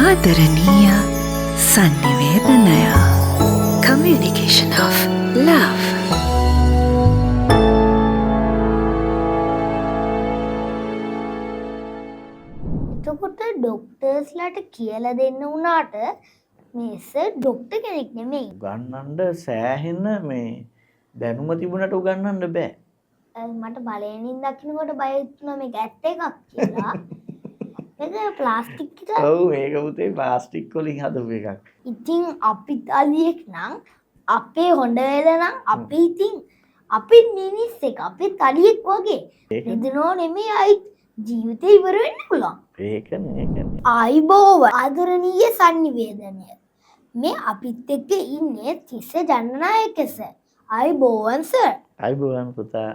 ආදරණීය sannivedanaය communication of love. එතකොට ඩොක්ටර්ස්ලාට කියලා දෙන්න වුණාට මේ සර් ඩොක්ටර් කෙනෙක් නෙමෙයි. උගන්නන්න සෑහෙන මේ දැනුම තිබුණට උගන්නන්න බෑ. මට බලයෙන්ින් දකින්නකොට බය හිතුණා මේක ඇත්ත එකක් කියලා. මේක ප්ලාස්ටික් එක. ඔව් මේක පුතේ ප්ලාස්ටික් වලින් හදපු එකක්. ඉතින් අපි තලියෙක් නම් අපේ හොඬ වෙල නම් අපි ඉතින් අපි මිනිස්සෙක් අපි තලියෙක් වගේ. රිදෙනෝ නෙමෙයි අයි ජීවිතේ ඉවර වෙන්න පුළුවන්. ඒකනේ. ආයිබෝව ආදරණීය sannivedanaය. මේ අපිත් එක්ක ඉන්නේ තිස්ස ජනනායක සර්. ආයිබෝවන් සර්. ආයිබෝවන් පුතා.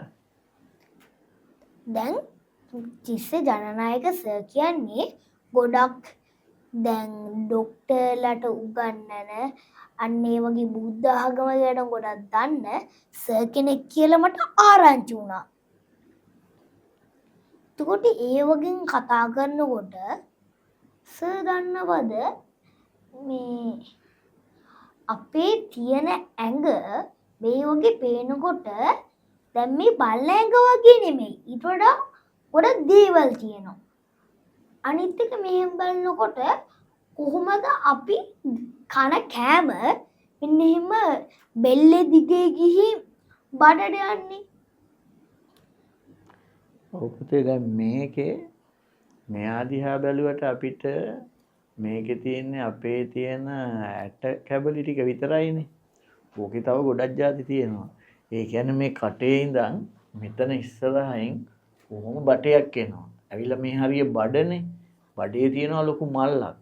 දැන් තිස්ස ජනනායක සර් කියන්නේ ගොඩක් දැන් ඩොක්ටර්ලට උගන්නන අන්න ඒ වගේ බුද්ධ ආගම ගැන ගොඩක් දන්න සර් කෙනෙක් කියලා මට ආරංචි වුණා. එතකොට ඒ වගේ කතා කරනකොට සර් දන්නවද මේ අපේ තියෙන ඇඟ මේ වගේ පේනකොට දැන් මේ බල්ල ඇඟ වගේ නෙමෙයි. ඊට වඩා ගොඩක් දේවල් තියෙනවා. අනිත් එක මෙහෙම බලනකොට කොහොමද අපි කන කෑම මෙන්න එහෙම බෙල්ලේ දිගේ ගිහින් බඩට යන්නේ? ඔව් පුතේ දැන් මේකේ මෙයා දිහා බැලුවට අපිට මේකේ තියෙන්නේ අපේ තියෙන ඇට කැබලි ටික විතරයිනේ. ඕකේ තව ගොඩක් ಜಾති තියෙනවා. ඒ කියන්නේ මේ කටේ ඉඳන් මෙතන ඉස්සරහින් කොහොම බටයක් එනවා. ඇවිල්ලා මේ හරිය බඩනේ. බඩේ තියෙනවා ලොකු මල්ලක්.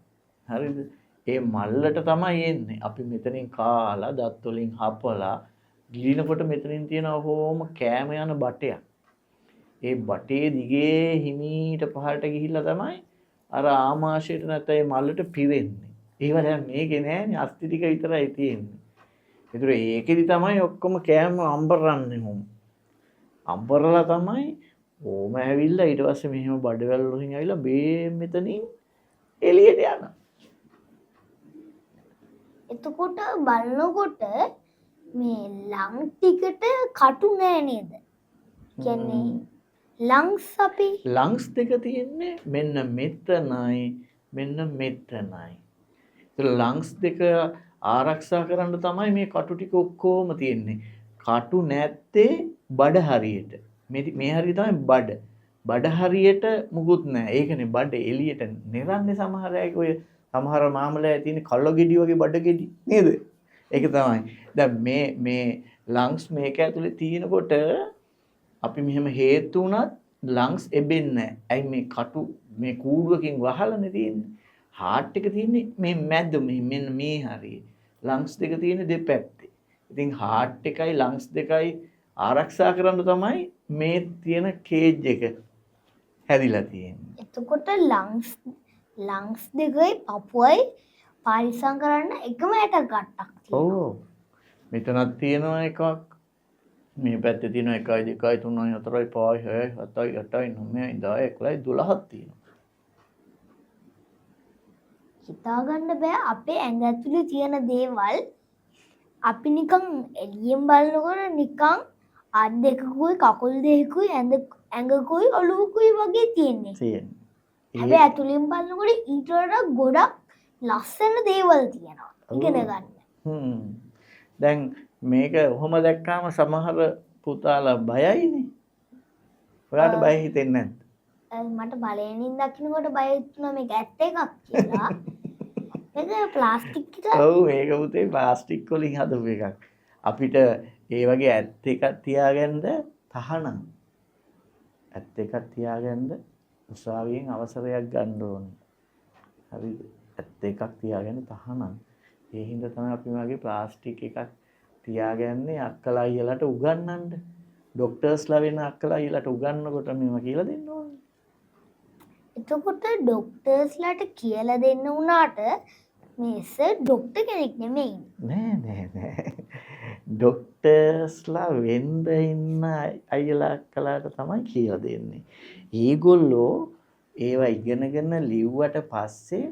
හරිද? ඒ මල්ලට තමයි එන්නේ. අපි මෙතනින් කාලා දත් වලින් හපලා ගිලිනකොට මෙතනින් තියෙනවා කොහොම කෑම යන බටයක්. ඒ බටේ දිගේ හිමීට පහළට ගිහිල්ලා තමයි අර ආමාශයට නැත්නම් ඒ මල්ලට පිරෙන්නේ. ඒව දැන් මේකේ නෑනේ අස්ති ටික විතරයි තියෙන්නේ. ඒතර ඒකෙදි තමයි ඔක්කොම කෑම අම්බරන්නේ හොම්. අම්බරලා තමයි ඕම ඇවිල්ලා ඊට පස්සේ මෙහෙම බඩවැල් වලින් ඇවිල්ලා මේ මෙතනින් එළියට යනවා. එතකොට බලනකොට මේ ලං ටිකට කටු නෑ නේද? කියන්නේ ලංස් අපි ලංස් දෙක තියෙන්නේ මෙන්න මෙතනයි මෙන්න මෙතනයි. ඒතර ලංස් දෙක ආරක්ෂා කරන්න තමයි මේ කටු ටික ඔක්කොම තියෙන්නේ. කටු නැත්තේ බඩ හරියට. මේ හරිය තමයි බඩ. බඩ හරියට මුකුත් නැහැ. ඒකනේ බඩ එළියට නිරන්නේ සමහර අය ඔය සමහර මාමලෑ තියෙන කල්ල ගෙඩි වගේ බඩ ගෙඩි නේද? ඒක තමයි. දැන් මේ ලංස් මේක ඇතුලේ තියෙනකොට අපි මෙහෙම හේතු වුණත් ලංස් එබෙන්නේ නැහැ. ඇයි මේ කටු මේ කූඩුවකින් වහලානේ තියෙන්නේ. හાર્ට් එක තියෙන්නේ මේ මැද මෙන්න මේ හරියේ. ලංස් දෙක තියෙන්නේ දෙපැත්තේ. ඉතින් හાર્ට් එකයි ලංස් දෙකයි ආරක්ෂා කරන්න තමයි මේ තියෙන කේජ් එක හැදිලා තියෙන්නේ. එතකොට ලංස් දෙකයි පපුවයි පරිසම් කරන්න එකම ඇට ගට්ටක් තියෙනවා. ඔව්. මෙතනක් තියෙනවා එකක්. මේ පැත්තේ තියෙනවා 1 2 3 4 5 6 7 8 9 10 11 12ක් තියෙනවා. හිතාගන්න බෑ අපේ ඇඟ ඇතුලේ තියෙන දේවල් අපි නිකන් එළියෙන් බලනකොට නිකන් අත් දෙකකුයි කකුල් දෙකකුයි ඇඟකුයි ඔළුවකුයි වගේ තියෙන්නේ. හැබැයි ඇතුලෙන් බලනකොට ඊට වඩා ගොඩක් ලස්සන දේවල් තියෙනවා. ඉගෙන ගන්න. දැන් මේක ඔහොම දැක්කාම සමහර පුතාලා බයයිනේ. ඔයාලට බය හිතෙන්නේ නැද්ද? මට බලයෙන්ින් දකින්නකොට බය හිතුණා මේක ඇත්ත එකක් කියලා. මේක ප්ලාස්ටික් එක. ඔව් මේක පුතේ ප්ලාස්ටික් වලින් හදපු එකක්. අපිට ඒ වගේ ඇත් එකක් තියාගන්න තහනම්. ඇත් එකක් තියාගන්න උසාවියෙන් අවසරයක් ගන්න ඕනේ. හරිද? ඇත් එකක් තියාගන්න තහනම්. ඒ හින්දා තමයි අපි වගේ ප්ලාස්ටික් එකක් තියාගන්නේ අක්කලා අයියලාට උගන්වන්න. ඩොක්ටර්ස්ලා වෙන අක්කලා අයියලාට උගන්වනකොට මේවා කියලා දෙන්න ඕනේ. එතකොට ඩොක්ටර්ස්ලාට කියලා දෙන්න වුණාට මේ සර් ඩොක්ටර් කෙනෙක් නෙමෙයි. නෑ. ඩොක්ටර්ස්ලා වෙන්න ඉන්න අයියලා අක්කලාට තමයි කියලා දෙන්නේ. ඒගොල්ලෝ ඒවා ඉගෙනගෙන ලිව්වට පස්සේ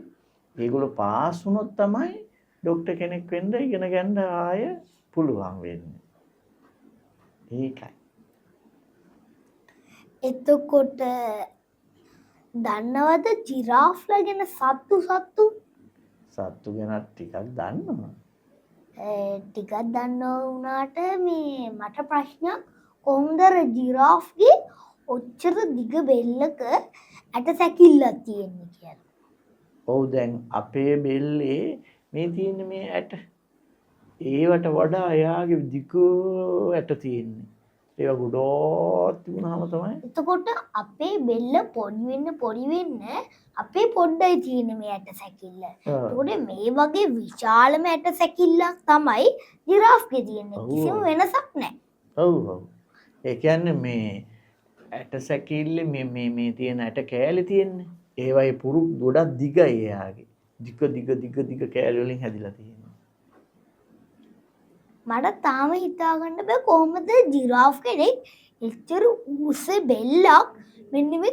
ඒගොල්ලෝ පාස් වුණොත් තමයි ડોක්ටර් කෙනෙක් වෙන්න ඉගෙන ගන්න ආය පුළුවන් වෙන්නේ. ඒකයි. එතකොට දන්නවද ජිරාෆ්ලා ගැන සත්තු සත්තු ගැන ටිකක් දන්නවා. ටිකක් දන්නව වුණාට මේ මට ප්‍රශ්නයක් කොහොමද අර ජිරාෆ්ගේ ඔච්චර දිග බෙල්ලක ඇට සැකිල්ලක් තියෙන්නේ කියලා. ඔව් දැන් අපේ බෙල්ලේ මේ තියෙන මේ ඇට ඒවට වඩා එයාගේ දිග ඇට තියෙන්නේ. ඒවා ගොඩක් තිබුණාම තමයි. එතකොට අපේ බෙල්ල පොඩි වෙන්න අපේ පොඩ්ඩයි තියෙන මේ ඇට සැකිල්ල. එතකොට මේ වගේ විශාලම ඇට සැකිල්ලක් තමයි ජිරාෆ්ගේ තියෙන්නේ. කිසිම වෙනසක් නැහැ. ඔව් ඔව්. ඒ කියන්නේ මේ ඇට සැකිල්ලේ මේ තියෙන ඇට කෑලි තියෙන්නේ. ඒවයි පුරු ගොඩක් දිගයි එයාගේ. දිග කෑලි වලින් හැදිලා තියෙනවා. මට තාම හිතාගන්න බෑ කොහොමද ජිරාෆ් කෙනෙක් එච්චර උස බෙල්ලක් මෙන්න මේ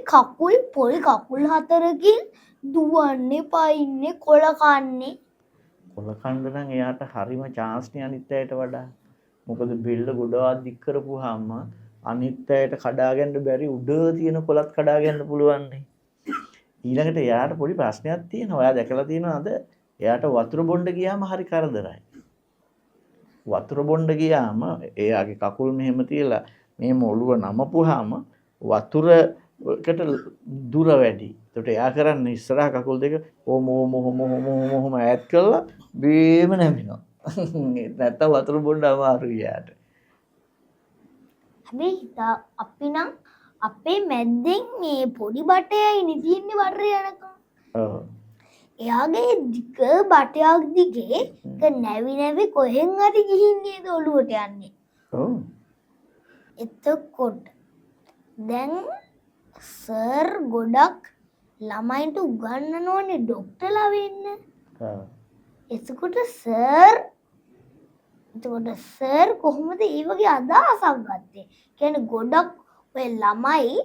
පොල් කකුල් හතරකින් දුවන්නේ පයින්නේ කොළ කන්නේ. කොළ කන්න නම් එයාට හරිම chance නේ අනිත් අයට වඩා. මොකද බෙල්ල ගොඩාක් දික් කරපුවාම අනිත් අයට කඩා ගන්න බැරි උඩ තියෙන කොළත් කඩා ගන්න පුළුවන් නේ. ඊළඟට එයාට පොඩි ප්‍රශ්නයක් තියෙනවා. ඔයා දැකලා තියෙනවද? එයාට වතුර බොන්න ගියාම හරි කරදරයි. වතුර බොන්න ගියාම එයාගේ කකුල් මෙහෙම තියලා මේ ඔළුව නමපුවාම වතුරකට දුර වැඩි. ඒකට එයා කරන්නේ ඉස්සරහා කකුල් දෙක ඔහොම ඈත් කරලා බේම නැමිනවා. නැත්තම් වතුර බොන්න අමාරුයි එයාට. හැබැයි අපි නම් අපේ මැද්දෙන් මේ පොඩි බටයයි නිදින්නේ වරේ යනකම්. ඔව්. එයාගේ දිග බටයක් දිගේ නැවි කොහෙන් හරි ගිහින් නේද ඔළුවට යන්නේ. ඔව්. එතකොට දැන් සර් ගොඩක් ළමයින්ට උගන්වනෝනේ ડોක්ටර්ලා වෙන්න. එතකොට සර් කොහොමද මේ වගේ අදහසක් ගත්තේ? කියන්නේ ගොඩක් ඔය ළමයි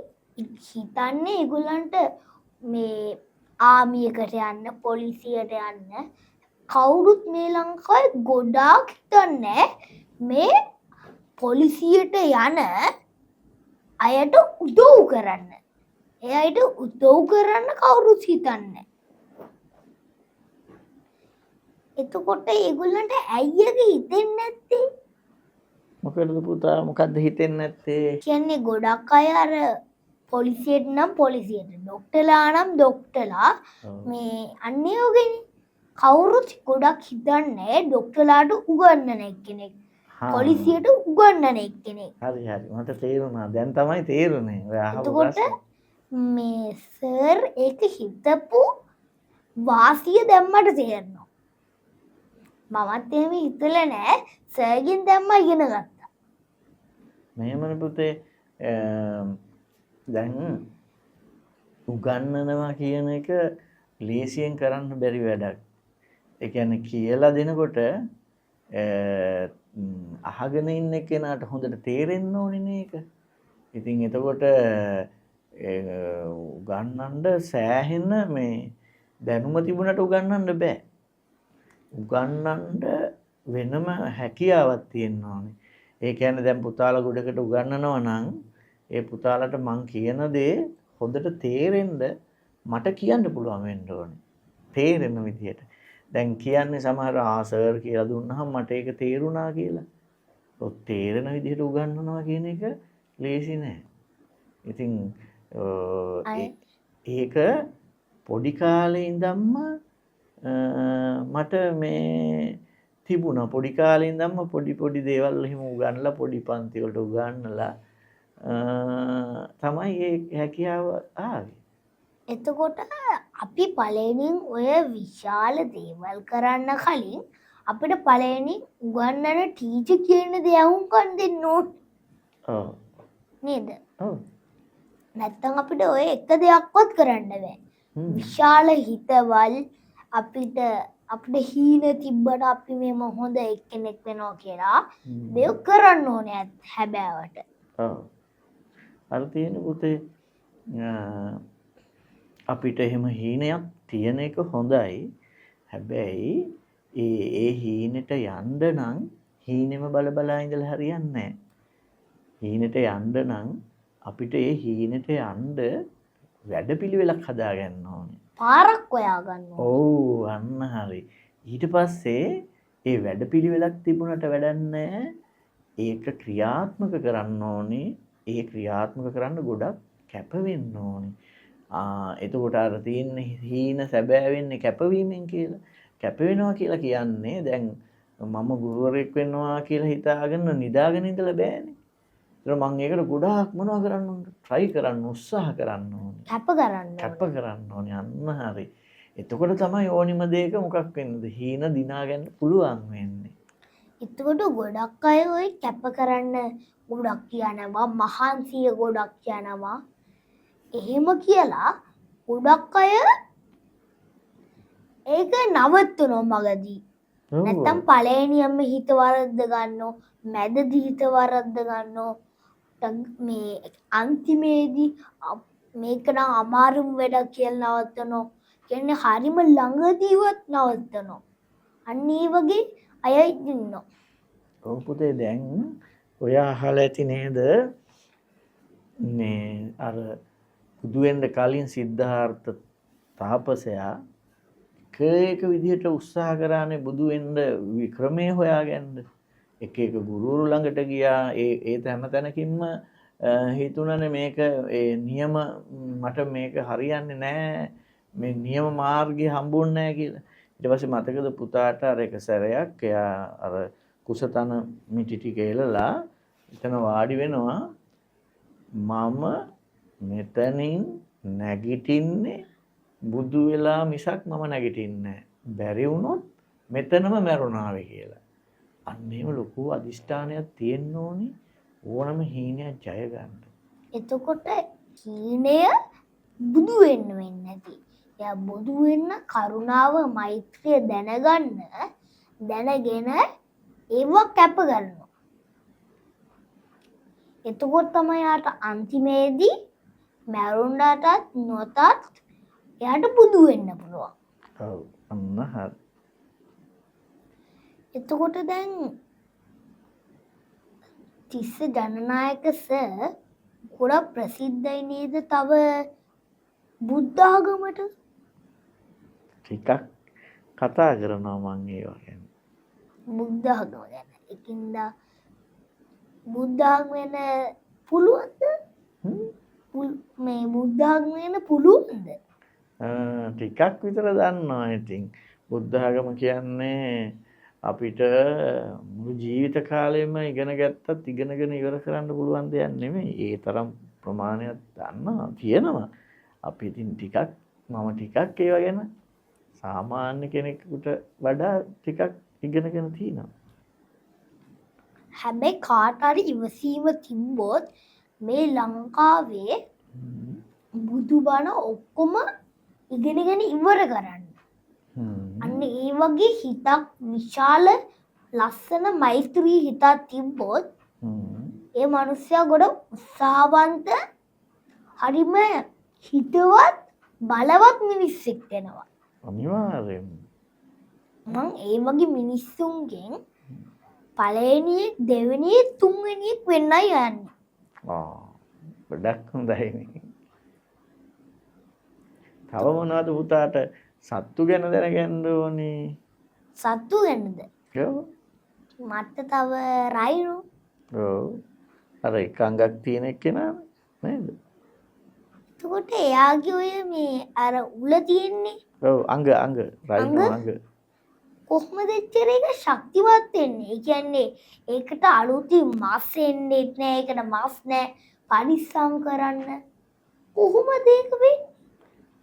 හිතන්නේ ඒගොල්ලන්ට මේ ආමි එකට යන්න පොලිසියට යන්න කවුරුත් මේ ලංකාවේ ගොඩාක් හිතන්නේ මේ පොලිසියට යන අයට උදව් කරන්න. ඒ අයට උදව් කරන්න කවුරුත් හිතන්නේ. එතකොට ඒගොල්ලන්ට ඇයියක හිතෙන්නේ නැත්තේ? මොකද පුතා මොකද්ද හිතෙන්නේ නැත්තේ? කියන්නේ ගොඩක් අය අර පොලිසියට නම් පොලිසියට ડોක්ටර්ලා නම් ડોක්ටර්ලා මේ අන්නේ වගේනේ කවුරුත් ගොඩක් හිතන්නේ ડોක්ටර්ලාට උගන්වන එක්කෙනෙක් පොලිසියට උගන්වන එක්කෙනෙක්. හරි මට තේරුණා. දැන් තමයි තේරුනේ. ඔය අහපු ප්‍රශ්නේ. මේ සර් ඒක හිතපු වාසිය දැම්මට තේරෙනවා. මමත් එහෙම හිතලා නෑ සර්ගෙන් දැම්ම ඉගෙන ගත්තා. මෙහෙමනේ පුතේ දැන් උගන්වනවා කියන එක ලේසියෙන් කරන්න බැරි වැඩක්. ඒ කියන්නේ කියලා දෙනකොට අහගෙන ඉන්න කෙනාට හොඳට තේරෙන්න ඕනේ නේක. ඉතින් එතකොට උගන්වන්න සෑහෙන මේ දැනුම තිබුණට උගන්වන්න බෑ. උගන්වන්න වෙනම හැකියාවක් තියෙන්න ඕනේ. ඒ කියන්නේ දැන් පුතාලා ගොඩකට උගන්වනවා නම් ඒ පුතාලට මං කියන දේ හොඳට තේරෙන්න මට කියන්න පුළුවන් වෙන්න ඕනේ. තේරෙන විදියට. දැන් කියන්නේ සමහර සර් කියලා දුන්නාම මට ඒක තේරුණා කියලා. ඔය තේරෙන විදියට උගන්වනවා කියන එක ලේසි නෑ. ඉතින් ඒක පොඩි කාලේ ඉඳන්ම මට මේ තිබුණා. පොඩි කාලේ ඉඳන්ම පොඩි දේවල් එහෙම උගන්වලා පොඩි පන්ති වලට උගන්වලා තමයි ඒ හැකියාව ආවේ. එතකොට අපි පළවෙනින් ඔය විශාල දේවල් කරන්න කලින් අපිට පළවෙනි උගන්වන ටීචර් කියන දේ අහුම්කම් දෙන්න ඕනේ. ඔව්. නේද? ඔව්. නැත්තම් අපිට ඔය එක දෙයක්වත් කරන්න බෑ. විශාල හිතවල් අපිට හීන තිබ්බට අපි මෙම හොඳ එක්කෙනෙක් වෙනවා කියලා දේව කරන්න ඕනේ හැබෑවට. ඔව්. අර තියෙන පුතේ අපිට එහෙම හීනයක් තියෙන එක හොඳයි. හැබැයි ඒ හීනෙට යන්න නම් හීනෙම බල ඉඳලා හරියන්නේ නැහැ. හීනෙට යන්න නම් අපිට ඒ හීනෙට යන්න වැඩපිළිවෙලක් හදා ගන්න ඕනේ. පාරක් හොයා ගන්න ඕනේ. ඔව් අන්න හරි. ඊට පස්සේ ඒ වැඩපිළිවෙලක් තිබුණට වැඩක් නැහැ. ඒක ක්‍රියාත්මක කරන්න ඕනේ. ඒ ක්‍රියාත්මක කරන්න ගොඩක් කැප වෙන්න ඕනේ. එතකොට අර තියෙන හීන සැබෑ වෙන්නේ කැපවීමෙන් කියලා. කැප වෙනවා කියලා කියන්නේ දැන් මම ගුරුවරයෙක් වෙනවා කියලා හිතාගෙන නිදාගෙන ඉඳලා බෑනේ. ඒක මම ඒකට ගොඩාක් මොනවා කරන්න ඕනද? try කරන්න උත්සාහ කරන්න ඕනේ. කැප කරන්න ඕනේ. අන්න හරි. එතකොට තමයි ඕනිම දෙයක මොකක් වෙන්නද? හීන දිනා ගන්න පුළුවන් වෙන්නේ. එතකොට ගොඩක් අය ওই කැප කරන්න ගොඩක් කියනවා මහන්සිය ගොඩක් කියනවා. එහෙම කියලා ගොඩක් අය ඒක නවත්තනවා මගදී. නැත්තම් පළවෙනියම හිත වරද්ද ගන්නෝ, මැදදී හිත වරද්ද ගන්නෝ. මේ අන්තිමේදී මේක නම් අමාරුම වැඩක් කියලා නවත්තනවා. කියන්නේ හරිම ළඟදීවත් නවත්තනවා. අන්න ඒ වගේ අය ඉන්නවා. ඔව් පුතේ දැන් ඔය අහලා ඇති නේද? මේ අර බුදු වෙන්න කලින් සිද්ධාර්ථ තාපසයා එක විදිහට උත්සාහ කරානේ බුදු වෙන්න ක්‍රමයේ හොයාගන්න. එක ගුරුවරු ළඟට ගියා. ඒ හැම තැනකින්ම හිතුණනේ මේක නියම මට මේක හරියන්නේ නැහැ. මේ නියම මාර්ගය හම්බුන්නේ නැහැ කියලා. ඊට පස්සේ මතකද පුතාට අර එක සැරයක් එයා අර කුසතන මිටි ටික එලලා එතන වාඩි වෙනවා. මම මෙතනින් නැගිටින්නේ බුදු වෙලා මිසක් මම නැගිටින්නේ නැහැ. බැරි වුණොත් මෙතනම මැරුණාවේ කියලා. අන්න එහෙම ලොකු අදිෂ්ඨානයක් තියෙන්න ඕනේ ඕනම හීනයක් ජය ගන්න. එතකොට හීනය බුදු වෙන්න වෙන්නේ නැති. එයා බුදු වෙන්න කරුණාව මෛත්‍රිය දැනගෙන ඒව කැප කරනවා. එතකොට තමයි යාට අන්තිමේදී මැරුණාටත් නොතත් එයාට බුදු වෙන්න පුළුවන්. ඔව් අන්න හරි. එතකොට දැන් තිස්ස ජනනායක සර් ගොඩක් ප්‍රසිද්ධයි නේද තව බුද්ධ ආගමට? ටිකක් කතා කරනවා මම ඒවා ගැන. බුද්ධ ආගම ගැන. ඒකින්ද බුද්ධ ආගම වෙන පුළුවන්ද? මේ බුද්ධ ආගම වෙන පුළුවන්ද? ටිකක් විතර දන්නවා ඉතින්. බුද්ධ ආගම කියන්නේ අපිට මුළු ජීවිත කාලෙම ඉගෙන ගත්තත් ඉගෙනගෙන ඉවර කරන්න පුළුවන් දෙයක් නෙමෙයි. ඒ තරම් ප්‍රමාණයක් දන්නවා තියෙනවා. අපි ඉතින් මම ටිකක් ඒවා ගැන සාමාන්‍ය කෙනෙකුට වඩා ටිකක් ඉගෙනගෙන තියෙනවා. හැබැයි කාට හරි ඉවසීම තිබ්බොත් මේ ලංකාවේ බුදුබණ ඔක්කොම ඉගෙනගෙන ඉවර කරන්න. අන්න ඒ වගේ හිතක් විශාල ලස්සන මෛත්‍රී හිතක් තිබ්බොත් ඒ මනුස්සයා ගොඩ උත්සාහවන්ත හරිම හිතවත් බලවත් මිනිස්සෙක් වෙනවා. අනිවාර්යයෙන්ම. මං ඒ වගේ මිනිස්සුන්ගෙන් පළවෙනියෙක් දෙවෙනියෙක් තුන්වෙනියෙක් වෙන්නයි යන්නේ. ගොඩක් හොඳයිනේ. තව මොනවද පුතාට සත්තු ගැන දැනගන්න ඕනේ? සත්තු ගැනද? ඔව්. මට තව රයිනු. ඔව්. අර එක අඟක් තියෙන එක්කෙනා නේද? එතකොට එයාගේ ඔය මේ අර උල තියෙන්නේ. ඔව් අඟ රයිනෝ අඟ. කොහොමද එච්චර ඒක ශක්තිවත් වෙන්නේ? ඒ කියන්නේ ඒකට අලුතින් මාස් එන්නේ නැහැ. ඒකට මාස් නැහැ. පරිස්සම් කරන්න. කොහොමද ඒක වෙන්නේ?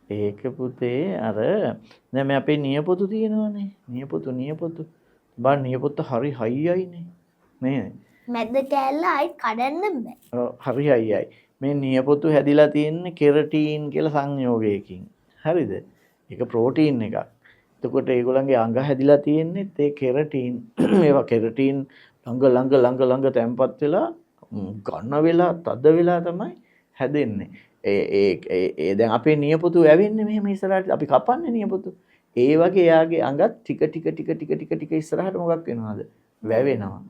ඒක පුතේ අර දැන් මේ අපේ නියපොතු තියෙනවනේ. නියපොතු. බා නියපොත්ත හරි හයියයිනේ. නේද? මැද කෑල්ල ආයි කඩන්න බෑ. ඔව් හරි හයියයි. මේ නියපොතු හැදිලා තියෙන්නේ කෙරටින් කියලා සංයෝගයකින්. හරිද? ඒක ප්‍රෝටීන් එකක්. එතකොට ඒගොල්ලන්ගේ අඟ හැදිලා තියෙන්නේ ඒ කෙරටින්. ඒවා කෙරටින් ළඟ තැම්පත් වෙලා ඝන වෙලා තද වෙලා තමයි හැදෙන්නේ. ඒ දැන් අපේ නියපොතු ඇවෙන්නේ මෙහෙම ඉස්සරහට අපි කපන්නේ නියපොතු. ඒ වගේ එයාගේ අඟත් ටික ටික ටික ටික ටික ටික ඉස්සරහට මොකක් වෙනවද? වැවෙනවා.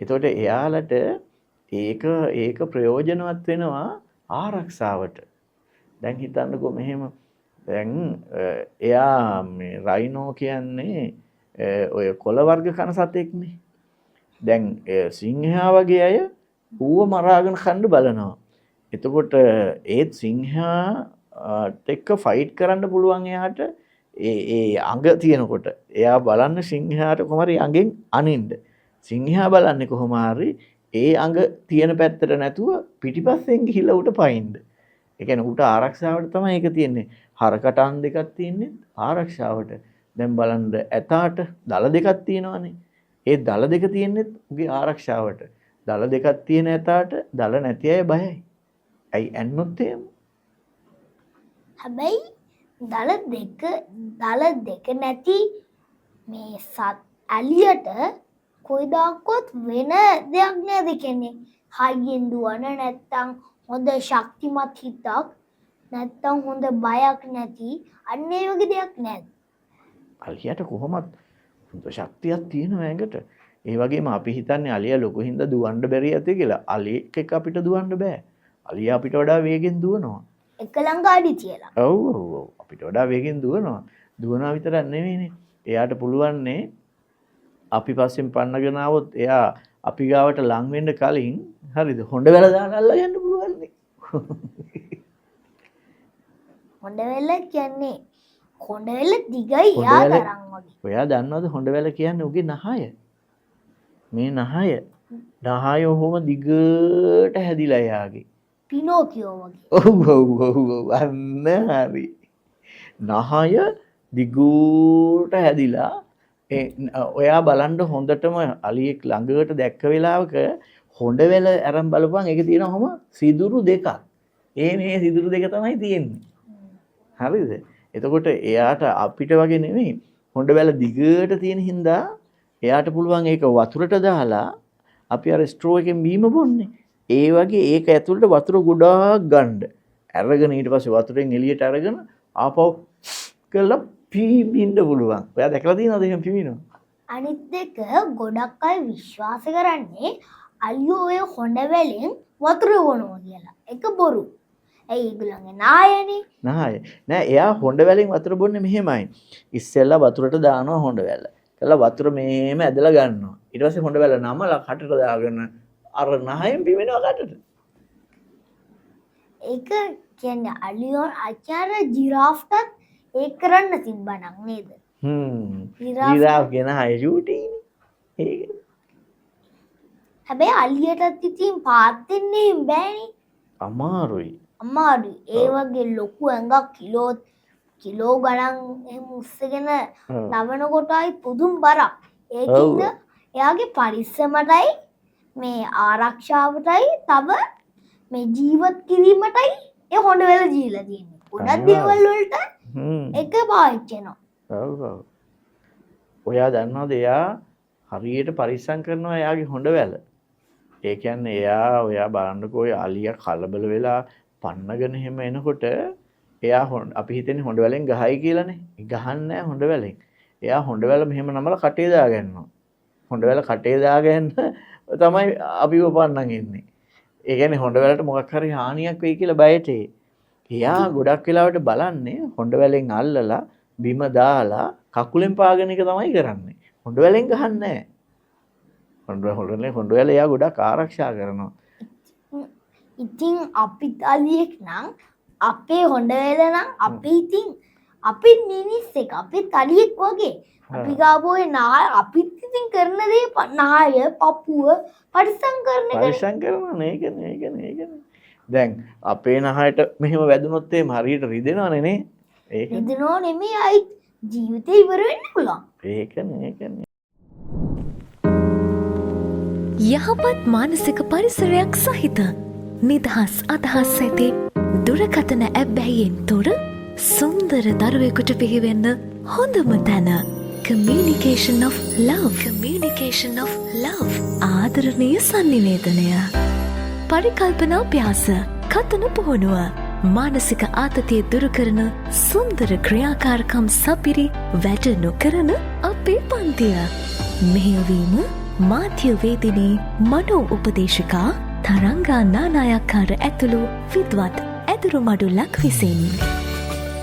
එතකොට එයාලට ඒක ප්‍රයෝජනවත් වෙනවා ආරක්ෂාවට. දැන් හිතන්නකෝ මෙහෙම දැන් එයා මේ රයිනෝ කියන්නේ ඔය කොළ වර්ග කන සතෙක්නේ. දැන් සිංහයා වගේ අය ඌව මරාගෙන කන්න බලනවා. එතකොට ඒත් සිංහයාට එක්ක ෆයිට් කරන්න පුළුවන් එයාට ඒ අඟ තියෙනකොට. එයා බලන්න සිංහයාට කොහොම හරි අඟෙන් අනින්න. සිංහයා බලන්නේ කොහොම හරි ඒ අඟ තියෙන පැත්තට නැතුව පිටිපස්සෙන් ගිහිල්ලා උට පයින්න. ඒ කියන්නේ උට ආරක්ෂාවට තමයි ඒක තියෙන්නේ. හරකට අන් දෙකක් තියෙන්නේ ආරක්ෂාවට. දැන් බලන්න ඇතාට දල දෙකක් තියෙනවානේ. ඒ දල දෙක තියෙන්නේ උගේ ආරක්ෂාවට. දල දෙකක් තියෙන ඇතාට දල නැති අය බයයි. ඇයි ඇන්නොත් එහෙම? හැබැයි දල දෙක නැති මේ ඇලියට කොයිදාක්වත් වෙන දෙයක් නේද කියන්නේ. හයියෙන් දුවන නැත්තම් හොඳ ශක්තිමත් හිතක් නැත්තම් හොඳ බයක් නැති අන්න ඒ වගේ දෙයක් නැද්ද? අලියට කොහොමත් හොඳ ශක්තියක් තියෙනවා ඇඟට. ඒ වගේම අපි හිතන්නේ අලිය ලොකු හින්දා දුවන්න බැරි ඇති කියලා. අලියෙක් එක්ක අපිට දුවන්න බෑ. අලිය අපිට වඩා වේගෙන් දුවනවා. එක ළඟ අඩි තියලා. ඔව් අපිට වඩා වේගෙන් දුවනවා. දුවනවා විතරක් නෙවෙයිනේ. එයාට පුළුවන්නේ අපි පස්සෙන් පන්නගෙන ආවොත් එයා අපි ගාවට ලං වෙන්න කලින් හරිද හොඬ වැල දාලා අල්ල ගන්න පුළුවන් නේ. හොඬ වැල කියන්නේ හොඬ වැල දිගයි යා තරම් වගේ. ඔයා දන්නවද හොඬ වැල කියන්නේ උගේ නහය? මේ නහය ඔහොම දිගට හැදිලා යාගේ. පිනෝකියෝ වගේ. ඔව් අන්න හරි. නහය දිගට හැදිලා ඔයා බලන්න හොඳටම අලියෙක් ළඟට දැක්ක වෙලාවක හොඬ වැල අරන් බලපුවම ඒකේ තියෙනවම සිදුරු දෙකක්. මේ සිදුරු දෙක තමයි තියෙන්නේ. හරිද? එතකොට එයාට අපිට වගේ නෙමෙයි හොඬ වැල දිගට තියෙන හින්දා එයාට පුළුවන් ඒක වතුරට දාලා අපි අර ස්ට්‍රෝ එකෙන් බීම බොන්නේ. ඒ වගේ ඒක ඇතුළට වතුර ගොඩාක් ගන්න. අරගෙන ඊට පස්සේ වතුරෙන් එළියට අරගෙන ආපහු කළා පීමින්න පුළුවන්. ඔයා දැකලා තියෙනවද එහෙම පීමිනවා? අනිත් එක ගොඩක් අය විශ්වාස කරන්නේ අලියෝ ඔය හොඬ වැලෙන් වතුර බොනවා කියලා. ඒක බොරු. ඇයි ඒගොල්ලන්ගේ නායනේ? නාය. නෑ එයා හොඬ වැලෙන් වතුර බොන්නේ මෙහෙමයි. ඉස්සෙල්ලා වතුරට දානවා හොඬ වැල. කළා වතුර මෙහෙම ඇදලා ගන්නවා. ඊට පස්සේ හොඬ වැල නමලා කටට දාගෙන අර නහයෙන් පීමිනවා කටට. ඒක කියන්නේ අලියෝ අචාර ජිරාෆ්ටත් ඒක කරන්න තිබ්බනම් නේද? ජිරාෆ් ගෙන හය ෂූටිනේ. ඒක. හැබැයි අලියටත් ඉතින් පාත් දෙන්නේ බෑනේ. අමාරුයි. ඒ වගේ ලොකු ඇඟක් කිලෝ ගණන් එහෙම උස්සගෙන නවනකොටයි පුදුම බරක්. ඒකින්ද එයාගේ පරිස්සමටයි මේ ආරක්ෂාවටයි තව මේ ජීවත් කිරීමටයි ඒ හොඬ වෙල ජීලා තියෙන්නේ. ගොඩක් දේවල් වලට එක පාවිච්චි වෙනවා. ඔයා දන්නවද එයා හරියට පරිස්සම් කරනවා එයාගේ හොඬ වැල. ඒ කියන්නේ ඔයා බලන්නකෝ ඔය අලියා කලබල වෙලා පන්නගෙන එහෙම එනකොට එයා අපි හිතන්නේ හොඬ වැලෙන් ගහයි කියලානේ. ගහන්නේ නැහැ හොඬ වැලෙන්. එයා හොඬ වැල මෙහෙම නමලා කටේ දාගන්නවා. හොඬ වැල කටේ දාගෙන තමයි අපිව පන්නන් ඉන්නේ. ඒ කියන්නේ හොඬ වැලට මොකක් හරි හානියක් වෙයි කියලා බයට එයා ගොඩක් වෙලාවට බලන්නේ හොඬ වැලෙන් අල්ලලා බිම දාලා කකුලෙන් පාගන එක තමයි කරන්නේ. හොඬ වැලෙන් ගහන්නේ නැහැ. හොඬ වැල එයා ගොඩක් ආරක්ෂා කරනවා. ඉතින් අපිත් අලියෙක් නම් අපේ හොඬ වැල නම් අපි මිනිස්සෙක් අපිත් අලියෙක් වගේ. අපි ගාවෝේ නාය අපිත් ඉතින් කරන දේ නාය පපුව පරිස්සම් කරනවා නේකනේ. දැන් අපේ නහයට මෙහෙම වැදුනොත් එහෙම හරියට රිදෙනවනේ නේ. ඒක රිදෙනව නෙමෙයි අයි ජීවිතේ ඉවර වෙන්න පුළුවන්. ඒකනේ. යහපත් මානසික පරිසරයක් සහිත නිදහස් අදහස් ඇති දුරකථන ඇබ්බැහියෙන් තොර සුන්දර දරුවෙකුට පිහිවෙන්න හොඳම තැන Communication of Love ආදරණීය sannivedanaය පරිකල්පනා අභ්‍යාස කතන පුහුණුව මානසික ආතතිය දුරුකරන සුන්දර ක්‍රියාකාරකම් සපිරි වැඩ නොකරන අපේ පන්තිය. මෙහෙයවීම මාධ්‍යවේදිනී මනෝ උපදේශිකා තරංගා නානායක්කාර ඇතුළු විද්වත් ඇදුරු මඩුල්ලක් විසින්.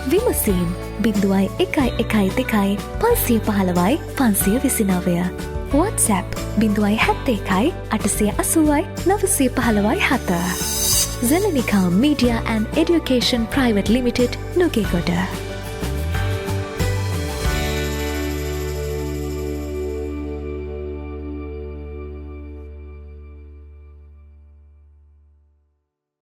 විමසීම් 0112 515 529. WhatsApp 071 880 915 7. Zelenica Media and Education Private Limited, Nugegoda.